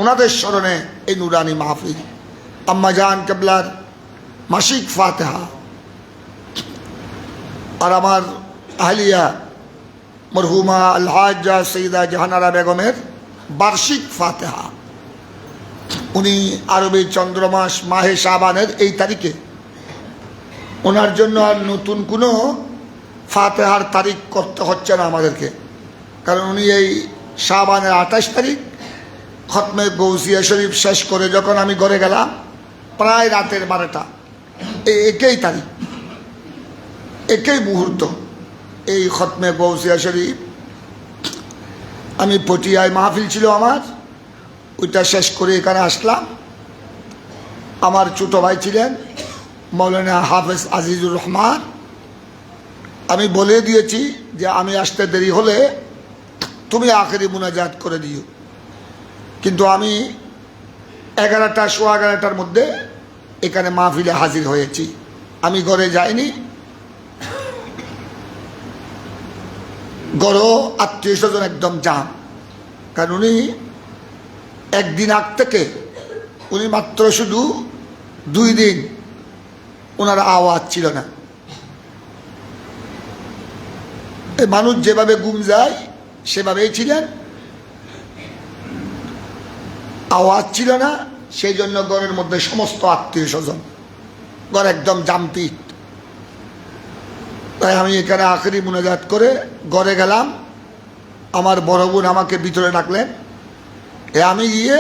ওনাদের স্মরণে এই নুরানি মাহফিল। আম্মা জান কেবলার মাসিক ফাতেহা আর আমার আহলিয়া মরহুমা আলহাজা সৈয়দা জাহানারা বেগমের বার্ষিক ফাতেহা। উনি আরবি চন্দ্রমাস মাহে শাবানের এই তারিখে, ওনার জন্য আর নতুন কোনো ফাতেহার তারিখ করতে হচ্ছে না আমাদেরকে, কারণ উনি এই শাবানের 28 তারিখ খতমে গৌসিয়া শরীফ শেষ করে যখন আমি ঘরে গেলাম প্রায় রাতের 12টা, একই তারিখ একই মুহূর্ত এই খতমে গৌসিয়া শরীফ আমি পটিয়ায় মাহফিল ছিল আমার, ওইটা শেষ করে এখানে আসলাম। আমার ছোটো ভাই ছিলেন মৌলানা হাফেজ আজিজুর রহমান, আমি বলে দিয়েছি যে আমি আসতে দেরি হলে তুমি আখেরি মুনাজাত করে দিও, কিন্তু আমি 11টা সোয়া 11টার মধ্যে এখানে মাহফিলে হাজির হয়েছি। আমি ঘরে যাইনি, ঘর আত্মীয় স্বজন একদম জাম, কারণ উনি একদিন আগ থেকে উনি মাত্র শুধু 2 দিন ওনার আওয়াজ ছিল না। মানুষ যেভাবে ঘুম যায় সেভাবেই ছিলেন, আওয়াজ ছিল না, সেই জন্য ঘরের মধ্যে সমস্ত আত্মীয় স্বজন, ঘর একদম জামপিট। তাই আমি এখানে আখেরি মুনাজাত করে ঘরে গেলাম। আমার বড় বোন আমাকে ভিতরে ডাকলেন, আমি গিয়ে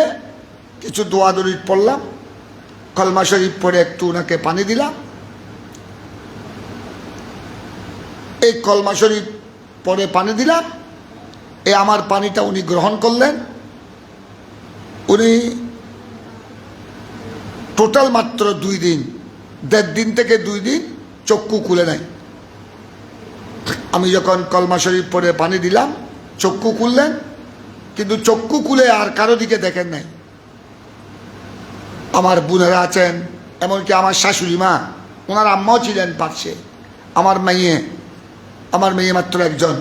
কিছু দোয়া দরুদ পড়লাম, কলমা শরীফ পড়ে একটু ওনাকে পানি দিলাম। এই কলমা শরীফ পরে পানি দিলাম, আমার পানিটা উনি গ্রহণ করলেন। উনি টোটাল মাত্র 2 দিন, 1.5 দিন থেকে 2 দিন চক্ষু খুলে নাই। আমি যখন কলমা শরীফ পরে পানি দিলাম চক্ষু খুললেন, কিন্তু চক্ষু খুলে আর কারো দিকে দেখেন নাই। আমার বোনেরা আছেন, এমনকি আমার শাশুড়ি মা, ওনার আম্মাও ছিলেন পাশে, আমার মেয়ে মাত্র একজন,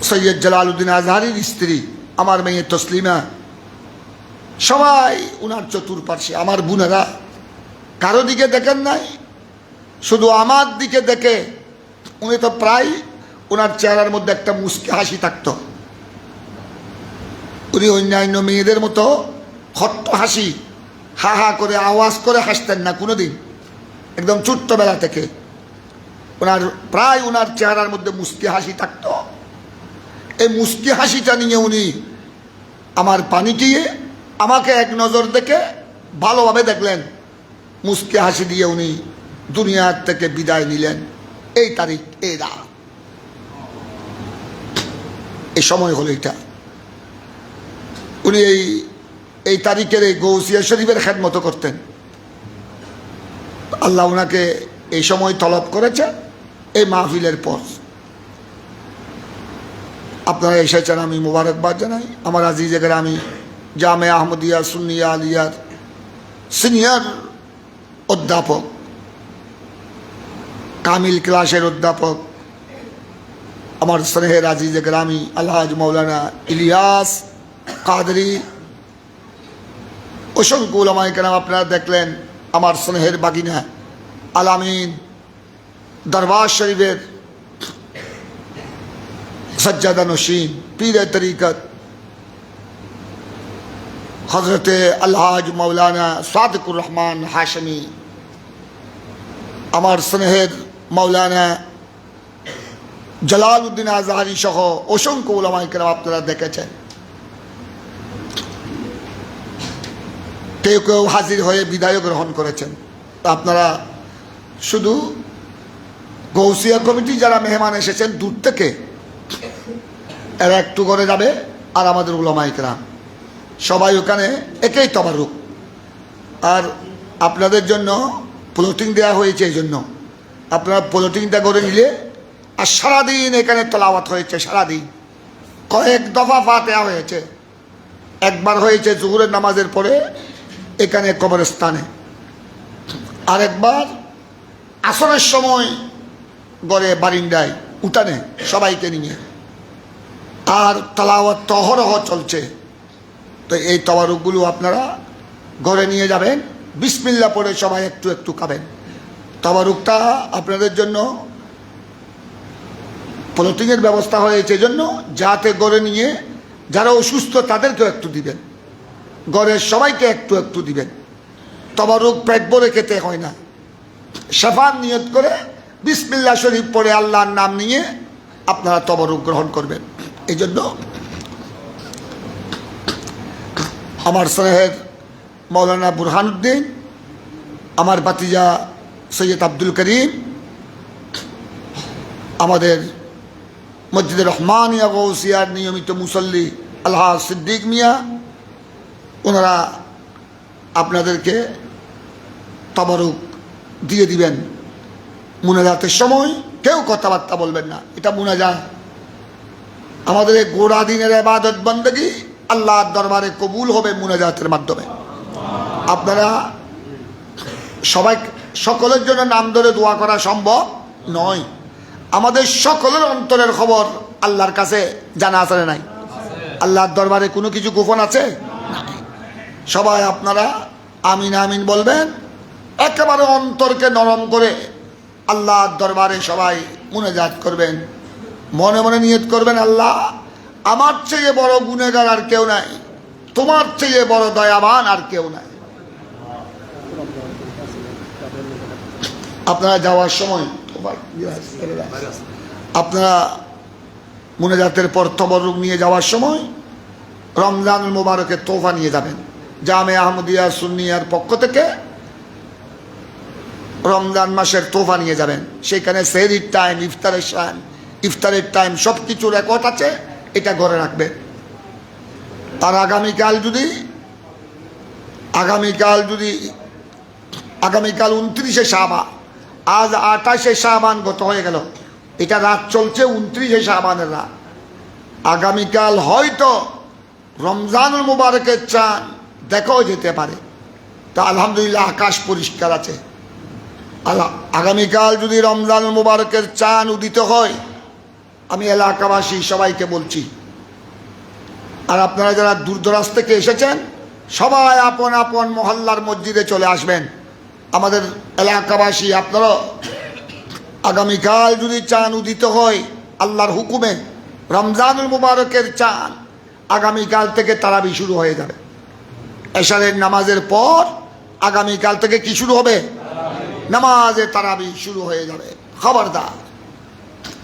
সৈয়দ জালালউদ্দিন আজহারির স্ত্রী আমার মেয়ে তসলিমা, সবাই ওনার চতুর্পার্শ্বে। আমার বোনেরা কারো দিকে দেখেন নাই, শুধু আমার দিকে দেখে। উনি তো প্রায় ওনার চেহারার মধ্যে একটা মুস্কি হাসি থাকতো। উনি অন্যান্য মেয়েদের মতো খট্ট হাসি, হা হা করে আওয়াজ করে হাসতেন না কোনোদিন, একদম ছোট্টবেলা থেকে। ওনার চেহারার মধ্যে মুস্কি হাসি থাকতো। এই মুস্কি হাসিটা নিয়ে উনি আমার পানি দিয়ে আমাকে এক নজর দেখে ভালোভাবে দেখলেন, মুস্কি হাসি দিয়ে উনি দুনিয়ার থেকে বিদায় নিলেন। এই তারিখ, এই রাত, এই সময় হলো এটা। উনি এই তারিখের এই গৌসিয়া শরীফের খেদমত করতেন। আল্লাহ ওনাকে এই সময় তলব করেছে এই মাহফিলের পর। আপনারা এসেছেন, আমি মুবারকবাদ জানাই। আমার আজিজ গ্রামী জামে আহমদিয়া সুন্নিয়া আলিয়ার সিনিয়র অধ্যাপক, কামিল ক্লাসের অধ্যাপক, আমার স্নেহের আজিজ গ্রামী আলহাজ মৌলানা ইলিয়াস কাদরি, অসংখ্য উলামায়ে কেরাম আপনারা দেখলেন। আমার স্নেহের বাগিনা আলামিন দরবার শরীফের সজ্জাদা নশীন পীরে তরিকত হজরতে আলহাজ মৌলানা সাদিকুর রহমান হাশমি, আমার স্নেহের মৌলানা জালালউদ্দিন আজহারি সহ অসংখ্য উলামায়ে কেরাম আপনারা দেখেছেন। কেউ কেউ হাজির হয়ে বিদায় গ্রহণ করেছেন। আপনারা শুধু গৌসিয়া কমিটি যারা মেহমান এসেছেন দূর থেকে, এরা একটু করে যাবে, আর আমাদের উলামায়ে কেরাম সবাই ওখানে একই তবারুক। আর আপনাদের জন্য প্লটিং দেওয়া হয়েছে, এই জন্য আপনারা প্লটিংটা করে নিলে। আর সারাদিন এখানে তেলাওয়াত হয়েছে, সারাদিন কয়েক দফা ফাতিহা হয়েছে। একবার হয়েছে জোহরের নামাজের পরে এখানে কবরস্থানে, আরেকবার আসরের সময় গড়ে বারিন্দায় উঠানে সবাইকে নিয়ে। আর তেলাওয়াত অহরহ চলছে। তো এই তাবারুকগুলো আপনারা ঘরে নিয়ে যাবেন, বিসমিল্লাহ পড়ে সবাই একটু একটু খাবেন। তাবারুকটা আপনাদের জন্য পলিথিনের ব্যবস্থা হয়েছে জন্য, যাতে ঘরে নিয়ে যারা অসুস্থ তাদেরকেও একটু দিবেন, ঘরের সবাইকে একটু একটু দিবেন। তাবারুক পেট ভরে খেতে হয় না, শাফার নিয়ত করে বিসমিল্লাহ শরীফ পড়ে আল্লাহর নাম নিয়ে আপনারা তাবারুক গ্রহণ করবেন। এই জন্য আমার স্নেহের মৌলানা বুরহানুদ্দিন, আমার ভাতিজা সৈয়দ আব্দুল করিম, আমাদের মসজিদের রহমানিয়া গৌসিয়ার নিয়মিত মুসল্লি আল্লাহ সিদ্দিক মিয়া, ওনারা আপনাদেরকে তাবারুক দিয়ে দিবেন। মুনাজাতের সময় কেউ কথাবার্তা বলবেন না, এটা মুনাজাত। আমাদের এই গোড়া দিনের ইবাদত বন্দেগী আল্লাহর দরবারে কবুল হবে মুনাজাতের মাধ্যমে। আপনারা সবাই সকলের জন্য নাম ধরে দোয়া করা সম্ভব নয়। আমাদের সকলের অন্তরের খবর আল্লাহর কাছে জানা আছে না নাই? আল্লাহর দরবারে কোনো কিছু গোপন আছে? সবাই আপনারা আমিন আমিন বলবেন, একেবারে অন্তরকে নরম করে আল্লাহর দরবারে সবাই মুনাজাত করবেন। মনে মনে নিয়ত করবেন, আল্লাহ আমার চেয়ে বড় গুনেহগার আর কেউ নাই, তোমার চেয়ে বড় দয়াবান আর কেউ নাই। আপনারা যাওয়ার সময়, আপনারা মুনাজাতের পর তাবারুক নিয়ে যাওয়ার সময় রমজানুল মুবারকের তোহফা নিয়ে যাবেন। জামে আহমদিয়া সুন্নিয়ার পক্ষ থেকে রমজান মাসের তোহফা নিয়ে যাবেন। সেখানে সেহরির টাইম, ইফতারের টাইম সব কিছু রেকর্ড আছে, এটা ঘরে রাখবেন। আর আগামীকাল 29শে শাবান, আজ 28শে শাবান গত হয়ে গেল, এটা রাত চলছে 29শে শাবানের রাত। আগামীকাল হয়তো রমজানুল মুবারকের চাঁদ দেখাও যেতে পারে। তা আলহামদুলিল্লাহ আকাশ পরিষ্কার আছে। আগামীকাল যদি রমজানুল মুবারকের চাঁদ উদিত হয়, আমি এলাকাবাসী সবাইকে বলছি, আর আপনারা যারা দূর দরাজ থেকে এসেছেন সবাই আপন আপন মহল্লার মসজিদে চলে আসবেন। আমাদের এলাকাবাসী আপনারা আগামীকাল যদি চাঁদ উদিত হয় আল্লাহর হুকুমে, রমজানুল মুবারকের চাঁদ, আগামীকাল থেকে তারাবি শুরু হয়ে যাবে। এশারের নামাজের পর আগামীকাল থেকে কি শুরু হবে? নামাজে তারাবি শুরু হয়ে যাবে। খবরদার,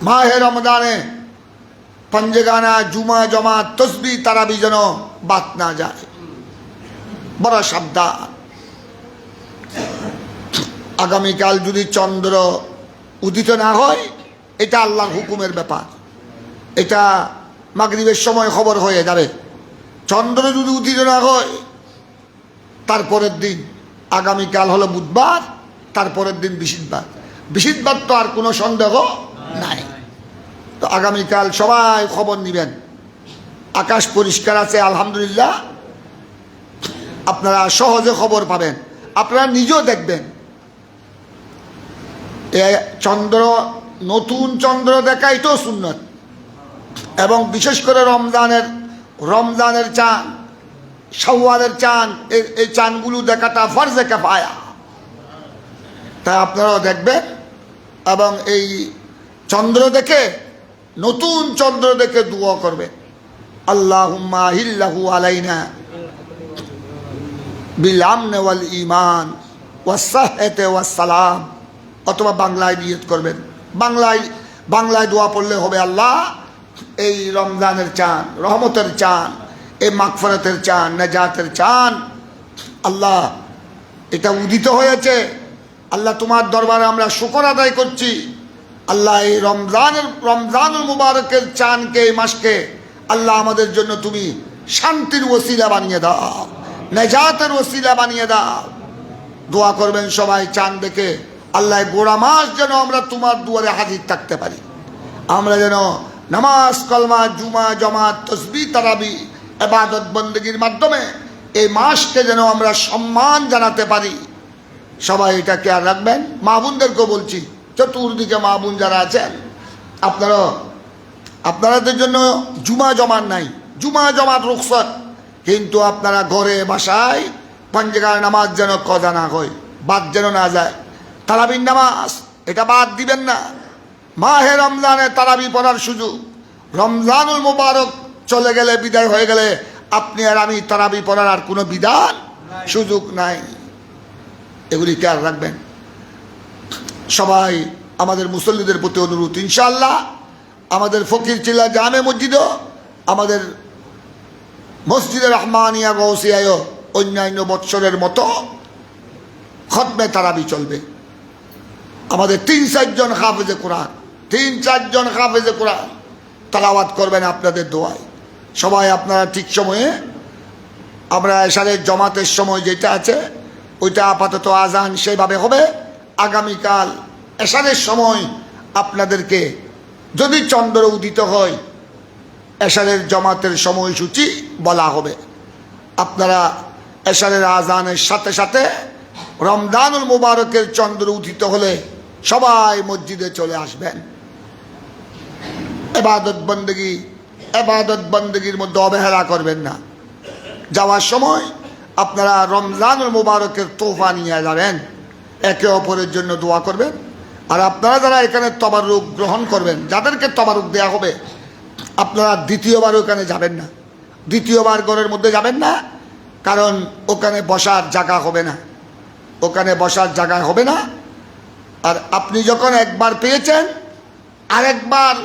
মাহে রমজানে পঞ্জগানা, জুমা, জমাত, তসবি, তারাবি যেন বাদ না যায়, বড় সাবধান। আগামীকাল যদি চন্দ্র উদিত না হয়, এটা আল্লাহর হুকুমের ব্যাপার, এটা মাগরিবের সময় খবর হয়ে যাবে। চন্দ্র যদি উদিত না হয়, তারপরের দিন, আগামীকাল হলো বুধবার, তারপরের দিন বৃহস্পতিবার তো আর কোনো সন্দেহ নাই। তো আগামীকাল সবাই খবর নেবেন। আকাশ পরিষ্কার আছে আলহামদুলিল্লাহ, আপনারা সহজে খবর পাবেন। আপনারা নিজেও দেখবেন, চন্দ্র, নতুন চন্দ্র দেখা এটাও সুন্নত, এবং বিশেষ করে রমজানের চাঁদ, শাওয়ালের চাঁদ, এই চাঁদগুলো দেখাটা ফরজে কিফায়া। তাই আপনারাও দেখবেন, এবং এই চন্দ্র দেখে, নতুন চন্দ্র দেখে দোয়া করবেন, আল্লাহুম্মা আহিল্লাহু আলাইনা বিল আমনি ওয়াল ঈমান ওয়াস সাহহাতি ওয়াস সালাম। অথবা বাংলায় নিয়ত করবেন, বাংলায় দোয়া পড়লে হবে, আল্লাহ এই রমজানের চাঁদ, রহমতের চাঁদ, এই মাগফিরাতের চাঁদ, নাজাতের চাঁদ, আল্লাহ এটা উদিত হয়েছে, আল্লাহ তোমার দরবারে আমরা শুকর আদায় করছি। আল্লাহ এই রমজানুল মুবারকের চাঁদকে, এই মাসকে আল্লাহ আমাদের জন্য তুমি শান্তির ওসিলা বানিয়ে দাও, নাজাতের ওসিলা বানিয়ে দাও। দোয়া করবেন সবাই চাঁদ দেখে, আল্লাহ গোড়া মাস যেন আমরা তোমার দুয়ারে হাজির থাকতে পারি, আমরা যেন নামাজ, কলমা, জুমা, জমাত, তসবিহ, তারাবি, ইবাদত বন্দেগীর মাধ্যমে এই মাসকে যেন আমরা সম্মান জানাতে পারি। সবাই এটা খেয়াল রাখবেন। মা বোনদেরকেও বলছি, চতুর্দিকে মা বোন যারা আছেন, আপনারাদের জন্য জুমা জমাত নাই, জুমা জমাত রুখসত, কিন্তু আপনারা ঘরে বাসায় 5 জায়গায় নামাজ যেন কজা না হয়, বাদ যেন না যায়। তারাবির নামাজ এটা বাদ দিবেন না। মাহে রমজানে তারাবি পড়ার সুযোগ, রমজানুল মুবারক চলে গেলে, বিদায় হয়ে গেলে আপনি আর আমি তারাবি পড়ার আর কোনো বিধান সুযোগ নাই। এগুলি খেয়াল রাখবেন। সবাই আমাদের মুসল্লিদের প্রতি অনুরোধ, ইনশাআল্লাহ আমাদের ফকিরচিল্লা জামে মসজিদও, আমাদের মসজিদে রহমানিয়া গৌসিয়ায়ও অন্যান্য বৎসরের মতো খতমে তারাবি চলবে। আমাদের 3-4 জন হাফেজে কোরআন, 3-4 জন হাফেজে কোরআন তালাওয়াত করবেন আপনাদের দোয়ায়। সবাই আপনারা ঠিক সময়ে, আমরা এশারের জমাতের সময় যেটা আছে ওইটা আপাতত আজান সেইভাবে হবে। আগামীকাল এশারের সময় আপনাদেরকে যদি চন্দ্র উদিত হয় এশারের জমাতের সময়সূচি বলা হবে। আপনারা এশারের আজানের সাথে সাথে রমজানুল মুবারকের চন্দ্র উদিত হলে সবাই মসজিদে চলে আসবেন। ইবাদত বন্দেগীর মধ্যে অবহেলা করবেন না। যাওয়ার সময় আপনারা রমজানুল মুবারকের তোহফা নিয়ে যাবেন, একে অপরের জন্য দোয়া করবেন। আর আপনারা যারা এখানে তবারুক গ্রহণ করবেন, যাদেরকে তবারুক দেয়া হবে, আপনারা দ্বিতীয়বার ওখানে যাবেন না, দ্বিতীয়বার ঘরের মধ্যে যাবেন না, কারণ ওখানে বসার জায়গা হবে না, ওখানে বসার জায়গা হবে না। আর আপনি যখন একবার পেয়েছেন আরেকবার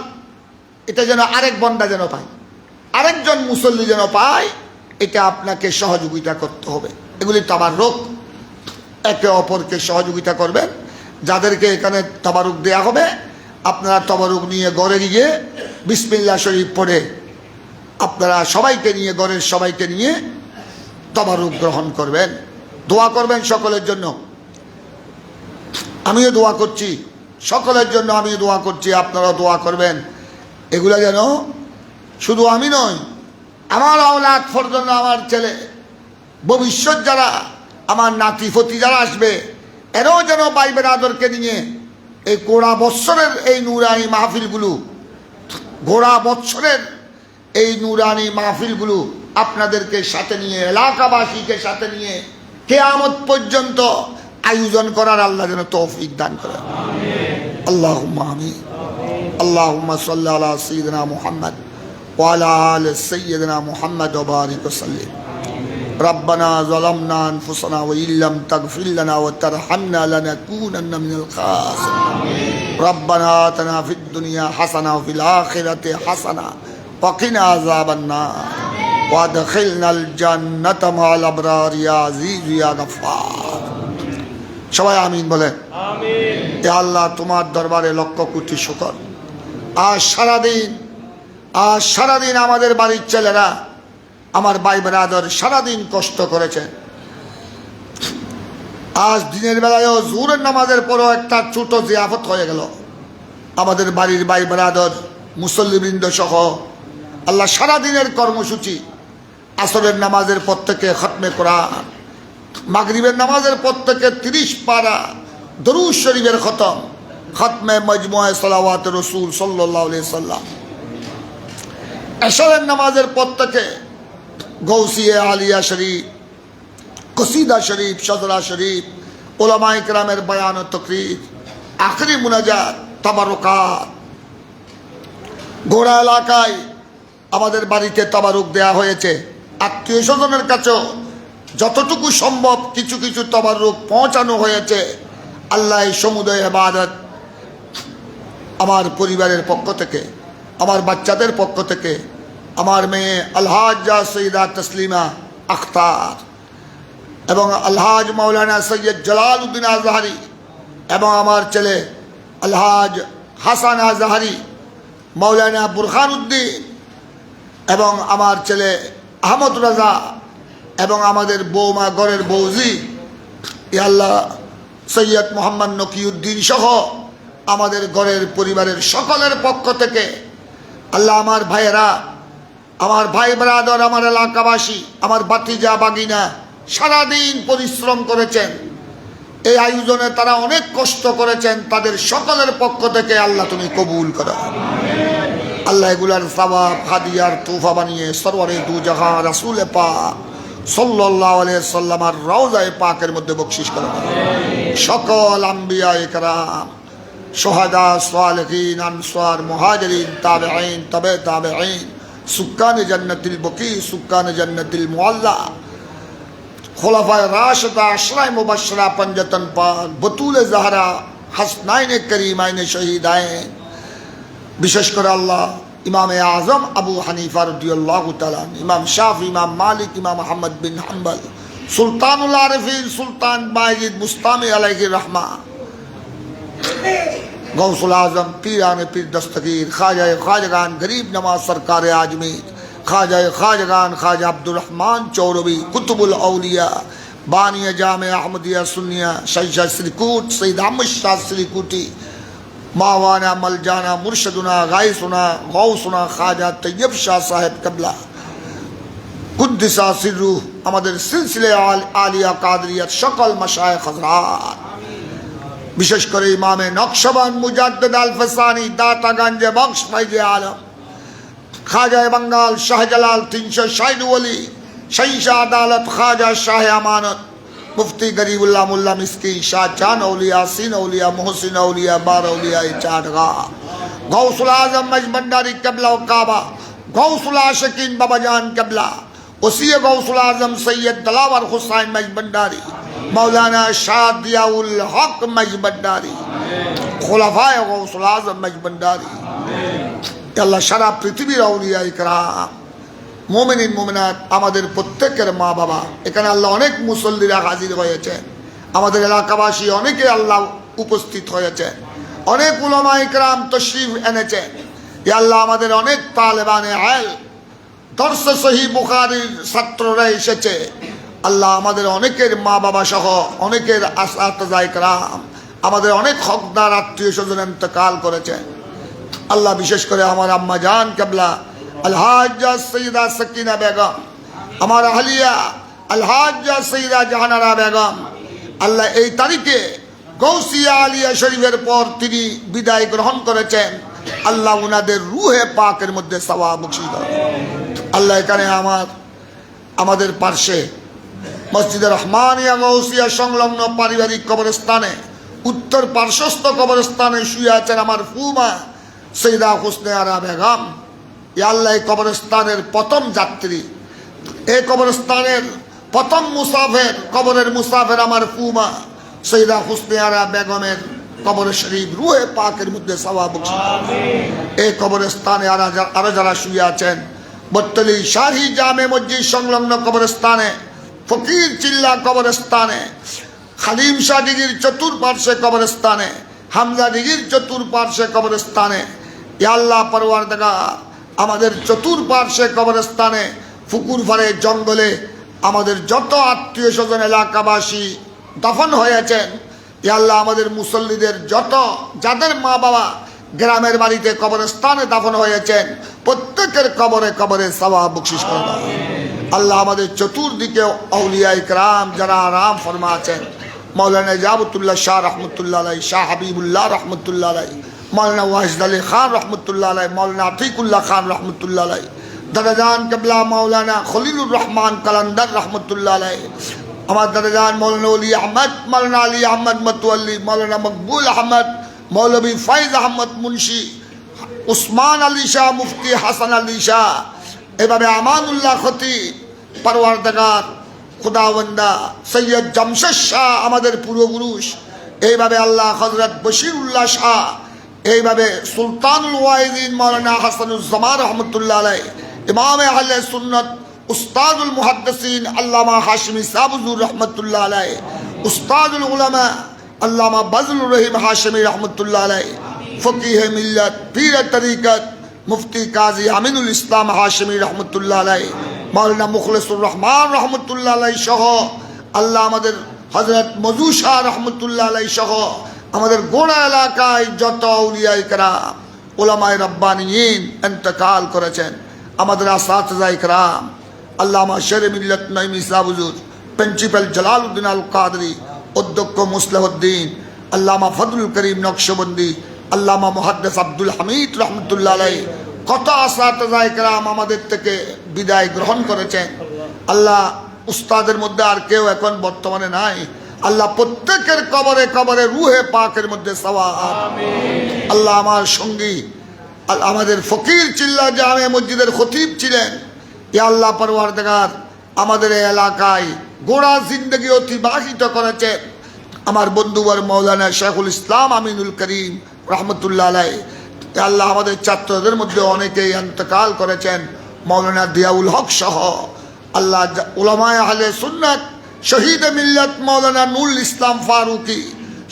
এটা যেন আরেক বন্দা যেন পায়, আরেকজন মুসল্লি যেন পায়, এটা আপনাকে সহযোগিতা করতে হবে। এগুলি তাবারুক, একে অপরকে সহযোগিতা করবেন। যাদেরকে এখানে তাবারুক দেয়া হবে আপনারা তাবারুক নিয়ে ঘরে গিয়ে বিসমিল্লাহ শরীফ পড়ে আপনারা সবাইকে নিয়ে, ঘরের সবাইকে নিয়ে তাবারুক গ্রহণ করবেন, দোয়া করবেন সকলের জন্য। আমিও দোয়া করছি সকলের জন্য, আমিও দোয়া করছি, আপনারাও দোয়া করবেন। এগুলা যেন শুধু আমি নয়, আমার আওলাদ ফরজন্য, আমার ছেলে, ভবিষ্যৎ যারা আমার নাতি ফতি যারা আসবে, এরাও যেন ভাই বেরাদরকে নিয়ে এই গোড়া বৎসরের এই নুরানি মাহফিলগুলো, গোড়া বৎসরের এই নুরানি মাহফিলগুলো আপনাদেরকে সাথে নিয়ে, এলাকাবাসীকে সাথে নিয়ে কিয়ামত পর্যন্ত আয়োজন করার আল্লাহ যেন তৌফিক দান করেন। আল্লাহুম্মা আমিন। আল্লাহুম্মা সাল্লি আলা সাইয়্যিদিনা মুহাম্মদ ওয়া আলা আলি সাইয়্যিদিনা মুহাম্মদ ওয়া বারিক ওয়া সাল্লিম। ربنا ظلمنا أنفسنا وإن لم تغفر لنا وترحمنا لنكونن من الخاسرين. ربنا آتنا في الدنيا حسنة وفي الآخرة حسنة وقنا عذاب النار وادخلنا الجنة مع الأبرار يا عزيز يا غفار. সবাই আমিন বলেন। আমিন। হে আল্লাহ, তোমার দরবারে লক্ষ কোটি শুকর। আজ সারাদিন আমাদের বাড়ির ছেলেরা, আমার ভাই বেরাদর সারাদিন কষ্ট করেছেন। আজ দিনের বেলায়ও জোহরের নামাজের পরও একটা ছোট জিয়াফত হয়ে গেল। আমাদের বাড়ির ভাই বেরাদর মুসল্লিবৃন্দ সহ আল্লাহ সারাদিনের কর্মসূচি, আসরের নামাজের পর থেকে খতমে কোরআন, মাগরিবের নামাজের পর থেকে 30 পারা দরুদ শরীফের খতম, খতমে মজমুআয়ে সালাওয়াত রাসূল সাল্লাল্লাহু আলাইহি সাল্লাম, এশারের নামাজের পর থেকে গৌসিয়ে আলিয়া শরীফ, কসিদা শরীফ, সদরা শরীফ, উলামায়ে কেরামের বয়ান ও তাকরীর, আখরি মুনাজাত, তাবারুকাত। গোড়া এলাকায় আমাদের বাড়িতে তাবারুক দেয়া হয়েছে। আত্মীয় স্বজনের কাছেও যতটুকু সম্ভব কিছু কিছু তাবারুক পৌঁছানো হয়েছে। আল্লাহ এই সমুদয় ইবাদত আমার পরিবারের পক্ষ থেকে, আমার বাচ্চাদের পক্ষ থেকে, আমার মেয়ে আলহাজা সৈয়দা তসলিমা আখতার এবং আলহাজ মাওলানা সৈয়দ জালালউদ্দিন আজহারি এবং আমার ছেলে আলহাজ হাসান আজহারি, মাওলানা বুরহানুদ্দিন এবং আমার ছেলে আহমদ রাজা এবং আমাদের বৌমা ঘরের বৌজি আল্লাহ সৈয়দ মোহাম্মদ নকিউদ্দিন সহ আমাদের ঘরের পরিবারের সকলের পক্ষ থেকে আল্লাহ, আমার ভাইয়েরা, আমার ভাই ব্রাদার, আমার এলাকাবাসী, আমার বাতিজা বাগিনা সারাদিন পরিশ্রম করেছেন। এই আয়োজনে তারা অনেক কষ্ট করেছেন। তাদের সকলের পক্ষ থেকে আল্লাহ তুমি কবুল করো। আল্লাহ এগুলার সওয়াব হাদিয়ার তোহফা বানিয়ে সরওয়ারে দু জাহান রাসূল পাক সাল্লাল্লাহু আলাইহি সাল্লামের রওজায়ে পাকের মধ্যে বকশিশ করেন। সকল আম্বিয়া ইকরাম, শুহাদা, সালেহিন, আনসার, মুহাজিরিন, তাবেঈন, তবে তাবেঈন, সুক্কানে জান্নাতিল বকি, সুক্কানে জান্নাতিল মুআল্লা, খুলাফায়ে রাশিদা, আশরায়ে মুবাশশিরা, পঞ্জতন পাক, বতুলে জাহরা, হাসনাইনে করিমাইনে শহীদাইন, বিশেষ করে আল্লাহ ইমামে আজম আবু হানিফা রাদিয়াল্লাহু তাআলা, ইমাম শাফি, ইমাম মালিক, ইমাম আহমদ বিন হাম্বল, সুলতানুল আরিফিন, সুলতান বায়জিদ বুস্তামি আলাইহি রহমা, গৌসুল আজম, পীরানে পীর দস্তগীর, খাজায়ে খাজগান, গরিব নवाज सरकार आजमीर, खाजाए खाजगान ख्वाजा अब्दुल रहमान चौरवी, कुतुबुल औलिया, बानिया जामे अहमदिया सुन्निया, शैशा श्रीकूट, सईद अहमद शाह श्रीकूटी, मावाना मलजाना मुर्शदुना गाइसुना गौसुना ख्वाजा तैयब शाह साहेब कबला कुद्दिसा सिर्रु, আমাদের সিলসিলে আলিয়া কাদরিয়াত সকল মাশায়েখ হযরত, বিশেষ করে ইমামে নকশবন্দ মুজাদ্দিদ আল ফসানি দাতাগঞ্জে বখশ ফাইজে আলম, খাজায়ে বাঙ্গাল শাহজালাল 360 ওলি, শৈশা আদালত খাজা শাহ আমানত, মুফতি গরিবুল্লাহ মোল্লা মিসকিন, শাহ চান औलिया, सीन औलिया, मोहसिन औलिया, बार औलिया चारगाह, गौसुल आजम मजबंडारी कबला व काबा, गौसुल आशिकीन बाबाजान कबला, वसीय गौसुल आजम सैयद दलावर हुसैन मजबंडारी, मौलाना शाह दियाउल हक मजबंडारी, खुलाफाए गौसुल आजम मजबंडारी, আল্লাহ সারা পৃথিবীর আউলিয়া ইকরাম, মুমিনিন মুমিনাত, আমাদের প্রত্যেকের মা বাবা, এখানে আল্লাহ অনেক মুসল্লিরা হাজির হয়েছেন, আমাদের এলাকাবাসী অনেকে আল্লাহ উপস্থিত হয়েছেন, অনেক উলামা ইকরাম তশরিফ এনেছেন। ইয়া আল্লাহ আমাদের অনেক তালেবানে ইলম, দর্স সহিহ বুখারীর ছাত্ররা এসেছে। আল্লাহ আমাদের অনেকের মা বাবা সহ অনেকের আসাতিজা ইকরাম, আমাদের অনেক হকদার আত্মীয় স্বজন ইন্তেকাল করেছেন। আল্লাহ বিশেষ করে আমার আম্মা জান কেবলা আলহাজ্জা সৈয়দা সকিনা বেগম, আমার আহলিয়া আলহাজ্জা সৈয়দা জাহানারা বেগম, আল্লাহ এই তারিখে গৌসিয়া আলিয়া শরীফের পর তিনি বিদায় গ্রহণ করেছেন। আল্লাহ উনাদের রুহে পাকের মধ্যে সওয়াব বখশিশ করেন। আল্লাহ এখানে আমাদের পার্শ্বে মসজিদে রহমানিয়া গৌসিয়া সংলগ্ন পারিবারিক কবরস্থানে, উত্তর পার্শ্বস্থ কবরস্থানে শুয়ে আছেন আমার ফুমা সৈয়দা হুসনে আরা বেগম। ইয়া আল্লাহ এই কবরস্থানের প্রথম যাত্রী, এই কবরস্থানের প্রথম মুসাফের, কবরের মুসাফের আমার ফুমা সৈয়দা হুসনে আরা বেগমের কবর শরীফ রুহে পাকের মধ্যে সওয়াব বখশিশ আমিন। এই কবরস্থানে আরো যারা শুয়ে আছেন, বটতলী শাহী জামে মসজিদ সংলগ্ন কবরস্থানে, ফকির চিল্লা কবরস্থানে, খালিম শাহ দিঘির চতুর্পার্শ্বে কবরস্থানে, হামজা দিঘির চতুর্পার্শ্বে কবরস্থানে, ইয়া আল্লাহ পরওয়ারদিগার আমাদের চতুর্পার্শ্বে কবরস্থানে, ফুকুর ফারে জঙ্গলে আমাদের যত আত্মীয় স্বজন এলাকাবাসী দফন হয়েছেন, ইয়া আল্লাহ আমাদের মুসল্লিদের যাদের মা বাবা গ্রামের বাড়িতে কবরস্থানে দাফন হয়েছেন, প্রত্যেকের কবরে কবরে সওয়াব বখশিশ করুন। আল্লাহ আমাদের চতুর্দিকে আউলিয়া ইকরাম যারা আরাম ফরমাছেন, মৌলানা জাবতুল্লাহ শাহ রহমতুল্লাহ আলাই, শাহ হাবিবুল্লাহ রহমতুল্লাহ আলাই, মৌলানা ওয়াহিদ আলী খান রহমতুল্লাহ আলাই, মৌলানা আতিকুল্লাহ খান রহমতুল্লাহ আলাই, দাদাজান কেবলা মৌলানা খলিলুর রহমান কালান্দার রহমতুল্লাহ আলাই, আমার দাদাজান মৌলানা অলি আহমদ, মৌলানা আলী আহমদ মতওয়াল্লি, মৌলানা মকবুল আহমদ, মৌলভী ফাইজ আহমদ মুন্সি, উসমান আলী শাহ, মুফতি হাসান আলী শাহ, এভাবে আমানুল্লাহ খতিব, পরওয়ারদিগার খুদাবন্দা সৈয়দ জামশেদ শাহ আমাদের পূর্বপুরুষ, এইভাবে আল্লাহ হযরত বশিরুল্লাহ শাহ, এইভাবে সুলতানুল ওয়াইদিন মৌলানা হাসানুজ্জামান রহমতুল্লাহ আলাইহি, ইমামে আহলে সুন্নাত উস্তাদুল মুহাদ্দিসিন আল্লামা হাশিমি সাবুজুর রহমতুল্লাহ আলাইহি, উস্তাদুল উলামা আল্লামা বজলুর রহিম হাশিমি রহমতুল্লাহ আলাইহি, ফকিহে মিল্লাত পীর তরিকত মুফতি কাজী আমিনুল ইসলাম হাশিমি রহমতুল্লাহ আলাইহি, মৌলানা মুখলিসুর রহমান রহমতুল্লাহ আলাইহি সহ আল্লাহ আমাদের হযরত মজু শাহ রহমতুল্লাহ আলাইহি সহ আমাদের গোড়া এলাকায় যত আউলিয়া ইকরাম উলামায়ে রব্বানিয়িন ইন্তেকাল করেছেন, আমাদের আসাতিজা ইকরাম আল্লামা শেরে মিল্লাত নঈম ইসলাম হুজুর, প্রিন্সিপাল জালালউদ্দিন আল কাদরি, অধ্যক্ষ মুসলিহুদ্দিন, আল্লামা ফজলুল করিম নকশবন্দি, আল্লামা মুহাদ্দিস আব্দুল হামিদ রহমতুল্লাহ আলাইহি, কত আসাতেজায়ে কেরাম আমাদের থেকে বিদায় গ্রহণ করেছেন। আল্লাহ উস্তাদের মধ্যে আর কেউ এখন বর্তমানে নাই। আল্লাহ প্রত্যেকের কবরে কবরে রুহে পাকের মধ্যে সওয়াব। আল্লাহ আমার সঙ্গী আমাদের ফকির চিল্লা জামে মসজিদের খতিব ছিলেন। ইয়া আল্লাহ পরওয়ারদিগার, আমাদের এই এলাকায় গোড়া জিন্দগি অতিবাহিত করেছেন আমার বন্ধুবর মৌলানা শেখুল ইসলাম আমিনুল করিম রহমতুল্লাহ আলাইহি। ইয়া আল্লাহ আমাদের ছাত্রদের মধ্যে অনেকেই ইন্তেকাল করেছেন, মৌলানা দিয়াউল হক সহ। আল্লাহ উলামায়ে আহলে সুন্নাত, শহীদ মিল্লাত মৌলানা নুরুল ইসলাম ফারুকি,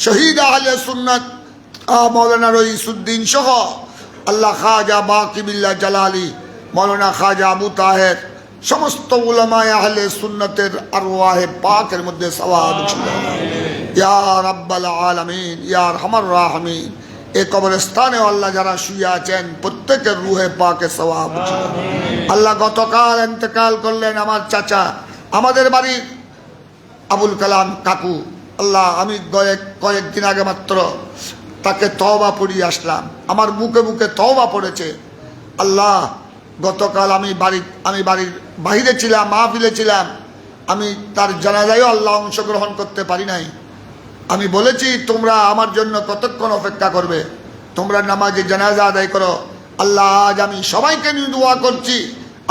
শহীদ আহলে সুন্নাত মৌলানা রইসুদ্দিন সহ আল্লাহ খাজা বাকি বিল্লাহ জালালি, মৌলানা খাজা আবু তাহের, সমস্ত উলামায়ে আহলে সুন্নাতের আরওয়াহে পাকের মধ্যে সওয়াব ছিল। ইয়া রাব্বাল আলামিন, ইয়া আরহামার রাহিমিন। এই কবরস্থানে আল্লাহ যারা শুয়ে আছেন প্রত্যেকের রুহে পাকে সওয়াব ছিল। আল্লাহ গতকাল ইন্তেকাল করলেন আমার চাচা, আমাদের বাড়ির আবুল কালাম কাকু। আল্লাহ আমি কয়েকদিন আগে মাত্র তাকে তওবা পড়িয়ে আসলাম, আমার মুখে মুখে তওবা পড়েছে। আল্লাহ গতকাল আমি বাড়ির বাহিরে ছিলাম, মাহফিলে ছিলাম, আমি তার জানাজায়ও আল্লাহ অংশগ্রহণ করতে পারি নাই। আমি বলেছি তোমরা আমার জন্য কতক্ষণ অপেক্ষা করবে, তোমরা নামাজে জানাজা আদায় করো। আল্লাহ আজ আমি সবাইকে নিয়ে দোয়া করছি,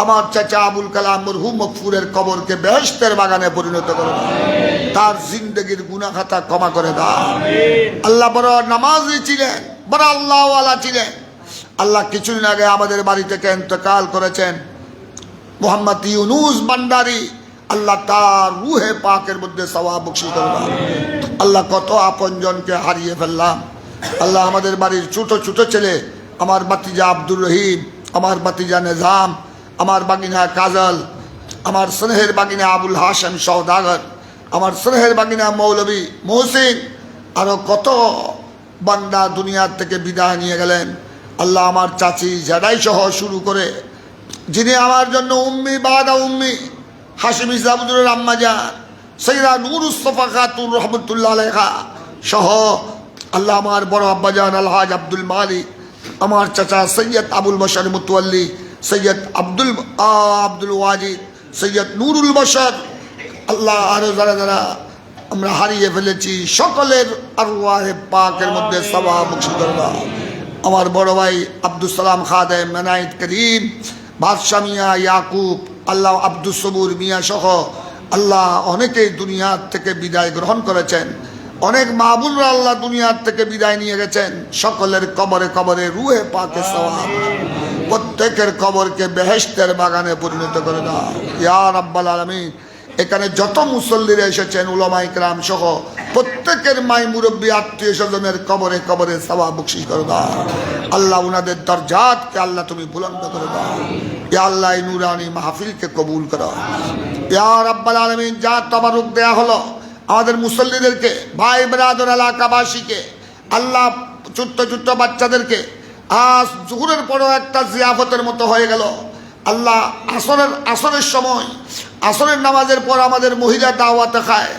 আমার চাচা আবুল কালাম মরহুম মগফুরের কবরকে বেহেশতের বাগানে পরিণত করে দাও, তার জিন্দগির গুনাহ খাতা ক্ষমা করে দাও। আল্লাহ বড় নামাজি ছিলেন, বড় আল্লাহওয়ালা ছিলেন। আল্লাহ কিছুদিন আগে আমাদের বাড়ি থেকে ইন্তেকাল করেছেন মোহাম্মদ ইউনুস ভান্ডারী। আল্লাহ তার রুহে পাকের মধ্যে সওয়াব বখশিশ করে দাও। আল্লাহ কত আপনজনকে হারিয়ে ফেললাম। আল্লাহ আমাদের বাড়ির ছোট ছোট ছেলে, আমার বাতিজা আব্দুর রহিম, আমার বাতিজা নিজাম, আমার বাগিনা কাজল, আমার স্নেহের বাগিনা আবুল হাসান সওদাগর, আমার স্নেহের বাগিনা মৌলভী মহসিন, আরো কত বান্দা দুনিয়ার থেকে বিদায় নিয়ে গেলেন। আল্লাহ আমার চাচি জেডাই সহ শুরু করে যিনি আমার জন্য উম্মি বাদা উম্মি হাশিম ইসলামুদ্দুরের আম্মা জান সৈয়দা নুরুস সফা খাতুন রহমতুল্লাহ আলাইহা সহ, আল্লাহ আমার বড় আব্বাজান আলহাজ আব্দুল মালিক, আমার চাচা সৈয়দ আবুল বশর মুতওয়াল্লি, সৈয়দ আব্দুল ওয়াজিদ, সৈয়দ নুরুল বশর, আল্লাহ আরো যারা যারা আমরা হারিয়ে ফেলেছি সকলের আরওয়াহে পাকের মধ্যে সওয়াব বখশিশ করে দাও। আমার বড় ভাই আব্দুল সালাম খাদেম, মেনায়েত করিম, বাদশা মিয়া, ইয়াকুব, আল্লাহ আব্দুল সবুর মিয়া সহ আল্লাহ অনেকেই দুনিয়ার থেকে বিদায় গ্রহণ করেছেন। অনেক মাহবুবরা আল্লাহ দুনিয়ার থেকে বিদায় নিয়ে গেছেন। সকলের কবরে কবরে রুহে পাকে সওয়াব, প্রত্যেকের কবরকে বেহেশতের বাগানে পরিণত করে দাও ইয়া রাব্বাল আলামিন। এখানে যত মুসল্লিরা এসেছেন উলামা ইকরাম সহ প্রত্যেকের মাই মুরব্বী আত্মীয় স্বজনের কবরে কবরে সওয়াব বখশিশ করে দাও। আল্লাহ উনাদের দরজাতকে আল্লাহ তুমি বুলন্দ করে দাও ইয়া আল্লাহ। এই নূরানি মাহফিলকে কবুল করো ইয়া রাব্বাল আলামিন। যা তাবারুক দেয়া হলো আমাদের মুসল্লিদেরকে, ভাই ব্রাদার এলাকাবাসীকে, আল্লাহ ছোট্ট ছোট্ট বাচ্চাদেরকে, আজ জোহরের পরও একটা জিয়াফতের মতো হয়ে গেল। আল্লাহ আসরের সময়, আসরের নামাজের পর আমাদের মহিলা দাওয়াতে খায়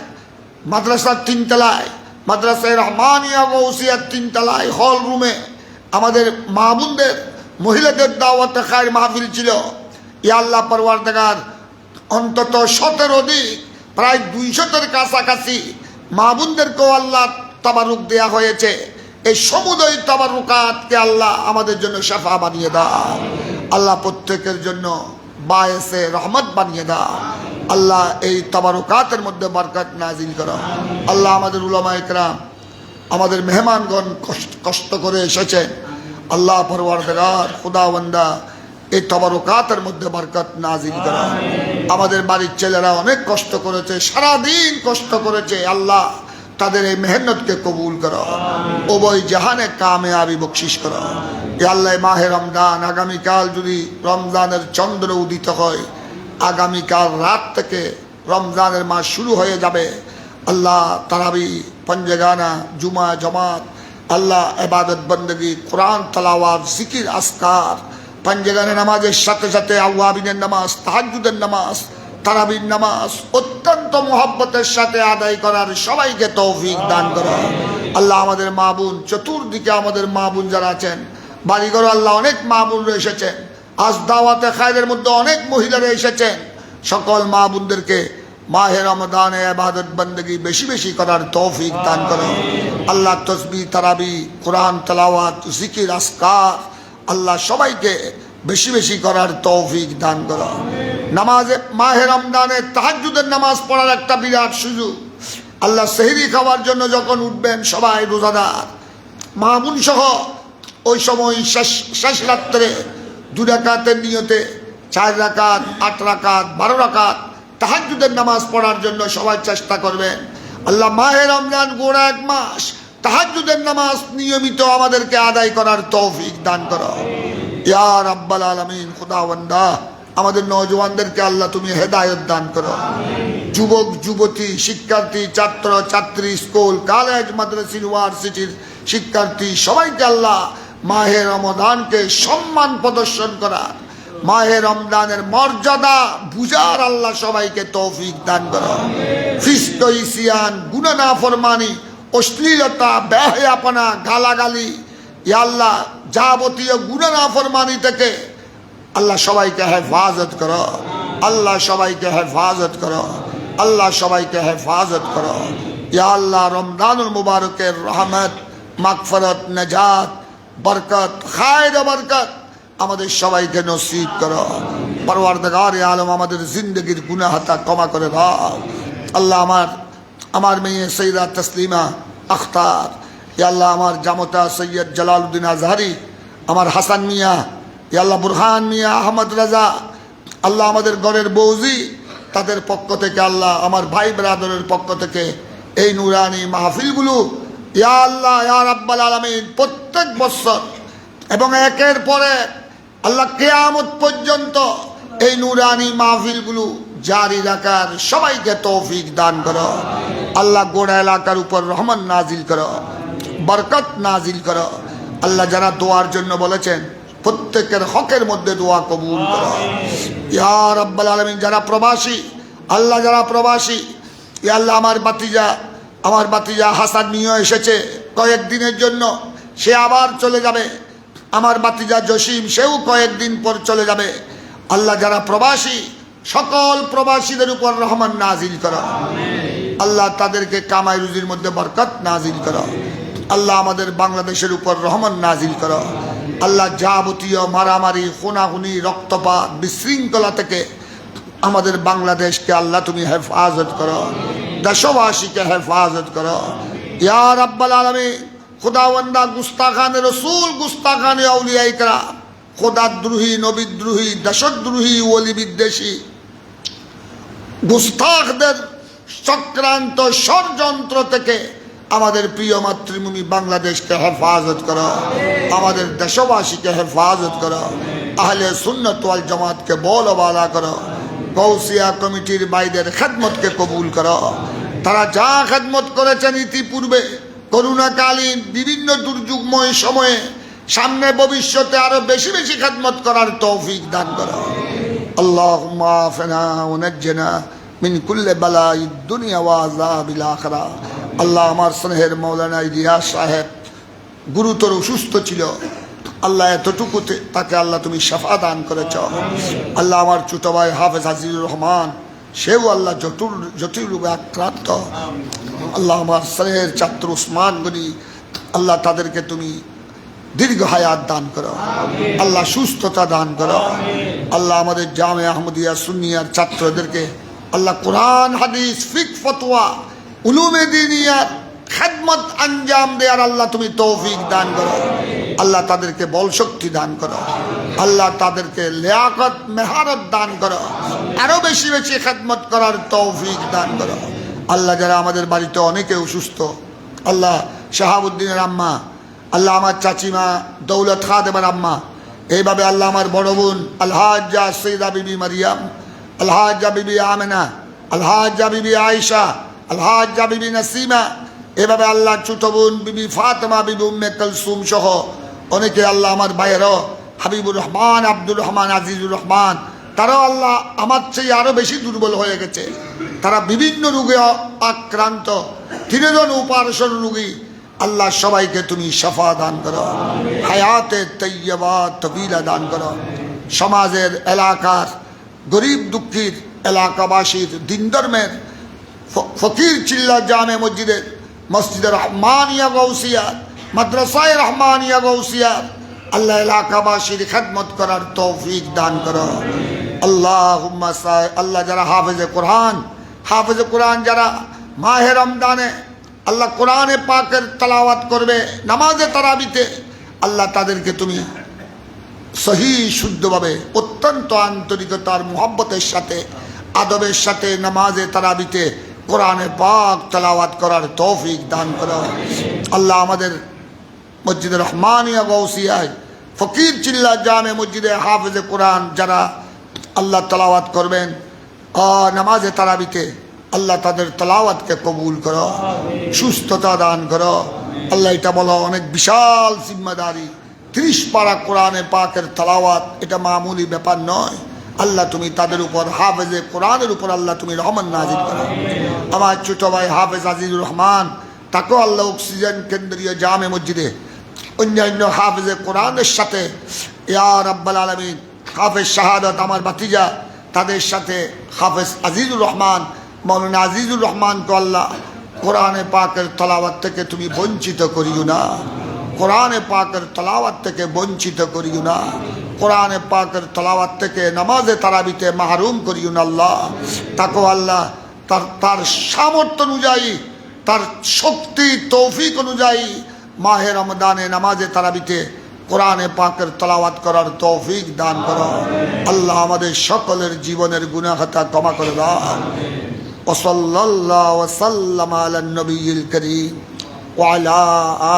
মাদ্রাসার 3 তলায়, মাদ্রাসায় রহমানিয়া গৌসিয়ার 3 তলায় হল রুমে আমাদের মা বোনদের মহিলাদের দাওয়াতে খায় মাহফিল ছিল। ইয়া আল্লাহ পরওয়ারদিগার, অন্তত 17 অধিক প্রায় 200-এর কাছাকাছি মা বোনদেরকেও আল্লাহ তাবারুক দেয়া হয়েছে। এই সমুদয় তাবারুকাতকে আল্লাহ আমাদের জন্য শাফা বানিয়ে দাও। আল্লাহ প্রত্যেকের জন্য বায়েসে রহমত বানিয়ে দাও। আল্লাহ এই তাবারুকাতের মধ্যে বরকত নাজিল করো। আল্লাহ আমাদের উলামা ইকরাম, আমাদের মেহমানগণ কষ্ট করে এসেছেন। আল্লাহ পরওয়ারদিগার খুদাওয়ান্দা এই তাবারুকাতের মধ্যে বরকত নাজিল করো। আমাদের বাড়ির ছেলেরা অনেক কষ্ট করেছে, সারাদিন কষ্ট করেছে। আল্লাহ তাদের এই মেহনতকে কবুল করো, উভয় জাহানে কামিয়াবি বখশিশ করো। আল্লাহ মাহে রমজান, আগামীকাল যদি রমজানের চন্দ্র উদিত হয়, আগামীকাল রাত থেকে রমজানের মাস শুরু হয়ে যাবে। আল্লাহ তারাবি, পঞ্জগানা, জুমা জমাত, আল্লাহ ইবাদত বন্দগি, কোরআন তালাওয়াত, জিকির আসকার, পঞ্জগানা নামাজের সাথে সাথে আওয়াবিনের নামাজ, তাহাজ্জুদের নামাজ, তারাবির নামাজ অত্যন্ত মোহাব্বতের সাথে আদায় করার সবাইকে তৌফিক দান করো। আল্লাহ আমাদের মা বোন, চতুর্দিকে আমাদের মা বোন যারা আছেন, বাড়িঘর আল্লাহ অনেক মা বোনরা এসেছেন, আজ দাওয়াতে খায়রের মধ্যে অনেক মহিলারা এসেছেন। সকল মা বোনদেরকে মাহে রমদানে ইবাদত বندگی বেশি বেশি করার তৌফিক দান করো আল্লাহ। তসবিহ, তারাবি, কোরআন তেলাওয়াত, জিকির, আসকার আল্লাহ সবাইকে বেশি বেশি করার তৌফিক দান করো। নামাজে মাহে রমদানে তাহাজ্জুদের নামাজ পড়ার একটা বিরাট সুযোগ। আল্লাহ সেহরি খাওয়ার জন্য যখন উঠবেন সবাই রোজাদার মা বোন সহ ওই সময় শেষ রাত্রে 2 রাকাতের নিয়তে 4 রাকাত, 8 রাকাত, 12 রাকাত তাহাজ্জুদের নামাজ পড়ার জন্য সবাই চেষ্টা করবেন। আল্লাহ মাহে রমজান গোড়া 1 মাস তাহাজ্জুদের নামাজ নিয়মিত আমাদেরকে আদায় করার তৌফিক দান করো ইয়া রাব্বাল আলামিন। খুদাওয়ান্দা আমাদের নওজওয়ানদেরকে আল্লাহ তুমি হেদায়েত দান করো। যুবক যুবতী, শিক্ষার্থী, ছাত্র ছাত্রী, স্কুল কলেজ মাদ্রাসা ইউনিভার্সিটির শিক্ষার্থী সবাইকে আল্লাহ মাহে রমজানকে সম্মান প্রদর্শন করার, মাহে রমজানের মর্যাদা বুঝার আল্লাহ সবাইকে তৌফিক দান করো। ফিস্ক, ইসিয়ান, গুনাহ নাফরমানি, অশ্লীলতা, বেহায়াপনা, গালাগালি ইয়া আল্লাহ যাবতীয় গুনাহ নাফরমানি থেকে আল্লাহ সবাইকে হেফাজত করো। আল্লাহ সবাইকে হেফাজত করো। আল্লাহ সবাইকে হেফাজত করো ইয়া আল্লাহ। রমজানুল মুবারকের রহমত, মাগফিরাত, নাজাত, বরকত, খায়র বরকত আমাদের সবাইকে নসিব করো। পরওয়ারদিগার আলম আমাদের জিন্দগির গুনাহ হাতা ক্ষমা করে দাও আল্লাহ। আমার মেয়ে সৈয়দা তসলিমা আখতার ইয়া আল্লাহ, আমার জামতা সৈয়দ জালালউদ্দিন আজহারি, আমার হাসান মিয়া ইয়া আল্লাহ, বুরহান মিয়া, আহমদ রাজা আল্লাহ, আমাদের ঘরের বৌজি তাদের পক্ষ থেকে আল্লাহ, আমার ভাই ব্রাদারের পক্ষ থেকে এই নুরানি মাহফিলগুলো ইয়া আল্লাহ ইয়া রাব্বাল আলামিন প্রত্যেক বছর এবং একের পরে আল্লাহ কিয়ামত পর্যন্ত এই নুরানি মাহফিলগুলো জারি রাখার সবাইকে তৌফিক দান করো আল্লাহ। গোড়া এলাকার উপর রহমত নাজিল করো, বরকত নাজিল করো আল্লাহ। যারা দোয়ার জন্য বলেছেন প্রত্যেকের হকের মধ্যে দোয়া কবুল করো ইয়া রাব্বাল আলামিন। যারা প্রবাসী আল্লাহ, যারা প্রবাসী ইয়া আল্লাহ, আমার বাতিজা হাসান মিয়া এসেছে কয়েকদিনের জন্য, সে আবার চলে যাবে। আমার বাতিজা জসিম, সেও কয়েকদিন পর চলে যাবে আল্লাহ। যারা প্রবাসী সকল প্রবাসীদের উপর রহমত নাজিল করো আল্লাহ, তাদেরকে কামাই রুজির মধ্যে বরকত নাজিল করো আল্লাহ। আমাদের বাংলাদেশের উপর রহমত নাজিল করো আল্লাহ। যাবতীয় মারামারি, খুনাখুনি, রক্তপাত, বিশৃঙ্খলা থেকে আমাদের বাংলাদেশকে আল্লাহ তুমি হেফাজত করো, দেশবাসীকে হেফাজত করো ইয়া রাব্বাল আলামিন। খুদাওয়ান্দা গুস্তাখানে রসুল, গুস্তাখানে আউলিয়া ইকরাম, খোদাদ্রোহী, নবীদ্রোহী, দেশদ্রোহী, ওলি বিদ্বেষী গুস্তাখদের চক্রান্ত ষড়যন্ত্র থেকে আমাদের প্রিয় মাতৃভূমি বাংলাদেশকে হেফাজত করো, আমাদের দেশবাসীকে হেফাজত করো, আহলে সুন্নাত ওয়াল জামাতকে বলবালা করো, গৌসিয়া কমিটির ভাইদের খেদমতকে কবুল করো। তারা যা খেদমত করেছেন ইতিপূর্বে করোনাকালীন বিভিন্ন দুর্যোগময় সময়ে, সামনে ভবিষ্যতে আরো বেশি বেশি খেদমত করার তৌফিক দান করো। আল্লাহুম্মা আফিনা ওয়া নাজ্জিনা মিন কুল্লি বালাইদ দুনিয়া ওয়া আযাবিল আখিরা। আল্লাহ, আমার স্নেহের মাওলানা ইলিয়াস সাহেব গুরুতর অসুস্থ ছিল আল্লাহ, এতটুকুতে তাকে আল্লাহ তুমি শাফা দান করেছ আল্লাহ। আমার ছোট ভাই হাফেজ আজিজুর রহমান, সেও আল্লাহ জটিল রোগে আক্রান্ত আল্লাহ। আমার স্নেহের ছাত্র উসমান গনি আল্লাহ, তাদেরকে তুমি দীর্ঘ হায়াত দান করো আল্লাহ, সুস্থতা দান করো আল্লাহ। আমাদের জামে আহমদিয়া সুন্নিয়ার ছাত্রদেরকে আল্লাহ কোরআন, হাদিস, ফিকহ, ফতোয়া, উলুমে দ্বীনিয়ার খেদমত আঞ্জাম দেওয়ার আল্লাহ তুমি তৌফিক দান করো আল্লাহ। তাদেরকে বল শক্তি দান করো আল্লাহ, তাদেরকে লিয়াকত, মেহারত দান করো, আরো বেশি বেশি খেদমত করার তৌফিক দান করো আল্লাহ। যারা আমাদের বাড়িতে অনেকে অসুস্থ আল্লাহ, শাহাবুদ্দিনের আম্মা আল্লাহ, আমার চাচিমা দৌলত খাদেমের আম্মা, এইভাবে আল্লাহ আমার বড় বোন আলহাজ্জা সৈয়দা বিবি মারিয়াম, আলহাজ্জা বিবি আমেনা, আলহাজ্জা বিবি আয়েশা, আলহাজ্জা বিবি নাসিমা, এভাবে আল্লাহ ছোট বোন বিবি ফাতেমা, বিবি উম্মে কুলসুম সহ অনেকে আল্লাহ, আমার ভাইয়েরও হাবিবুর রহমান, আব্দুর রহমান, আজিজুর রহমান, তারাও আল্লাহ আমার চেয়ে আরো বেশি দুর্বল হয়ে গেছে। তারা বিভিন্ন রোগে আক্রান্ত, 3 জন অপারেশন রোগী আল্লাহ সবাইকে তুমি শফা দান করো, হায়াতে তৈয়বা তবিলা দান করো। সমাজের এলাকার গরিব দুঃখীর এলাকাবাসীর দিন ধর্মের ফকির চিল্লা জামে মসজিদের মসজিদে রহমানিয়া গৌসিয়া মাদ্রাসায় রহমানিয়া গৌসিয়া আল্লাহ এলাকাবাসীর খেদমত করার তৌফিক দান করো। আল্লাহুম্মা আল্লাহ যারা হাফেজে কোরআন যারা মাহে রমজানে আল্লাহ কোরআনে পাকের তেলাওয়াত করবে নামাজে তারাবিতে, আল্লাহ তাদেরকে তুমি সহি শুদ্ধভাবে অত্যন্ত আন্তরিকতার মুহাব্বতের সাথে আদবের সাথে নামাজে তারাবিতে কোরআনে পাক তেলাওয়াত করার তৌফিক দান করো। আল্লাহ আমাদের মসজিদে রহমানিয়া গৌসিয়ায় ফকির চিল্লা জামে মসজিদে হাফেজে কোরআন যারা আল্লাহ তেলাওয়াত করবেন নামাজে তারাবিতে, আল্লাহ তাদের তেলাওয়াতকে কবুল করো, সুস্থতা দান করো। আল্লাহ এটা বলো অনেক বিশাল জিম্মাদারি, 30 পারা কোরআনে পাকের তেলাওয়াত এটা মামুলি ব্যাপার নয়। আল্লাহ তুমি তাদের উপর হাফেজে কোরআনের উপর আল্লাহ তুমি রহমান নাজিল করো। আমার ছোট ভাই হাফেজ আজিজুর রহমান, তাকেও আল্লাহ অক্সিজেন কেন্দ্রীয় জামে মসজিদে অন্যান্য হাফেজে কোরআনের সাথে ইয়া রাব্বাল আলামিন হাফেজ শাহাদাত আমার ভাতিজা তাদের সাথে হাফেজ আজিজুর রহমান মৌলানা আজিজুর রহমানকে আল্লাহ কোরআনে পাকের তেলাওয়াত থেকে তুমি বঞ্চিত করিও না, কোরআনে পাকের তেলাওয়াত থেকে বঞ্চিত করিও না, কোরআনে পাকের তেলাওয়াত থেকে নামাজে তারাবিতে মাহরুম করিও না। আল্লাহ তাকেও আল্লাহ তার সামর্থ্য অনুযায়ী তার শক্তি তৌফিক অনুযায়ী মাহে রমদানে নামাজে তারাবিতে কোরআনে পাকের তেলাওয়াত করার তৌফিক দান করো। আল্লাহ আমাদের সকলের জীবনের গুনাহ খাতা ক্ষমা করে দাও। ওয়াসাল্লাল্লাহু ওয়াসাল্লাম আলা নবিয়িল কারীম ওয়া আলা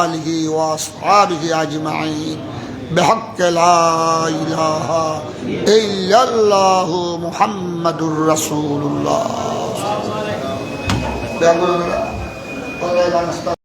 আলিহি ওয়া আসহাবিহি আজমাইন বিহাক্কি লা ইলাহা ইল্লাল্লাহু মুহাম্মাদুর রাসূলুল্লাহ।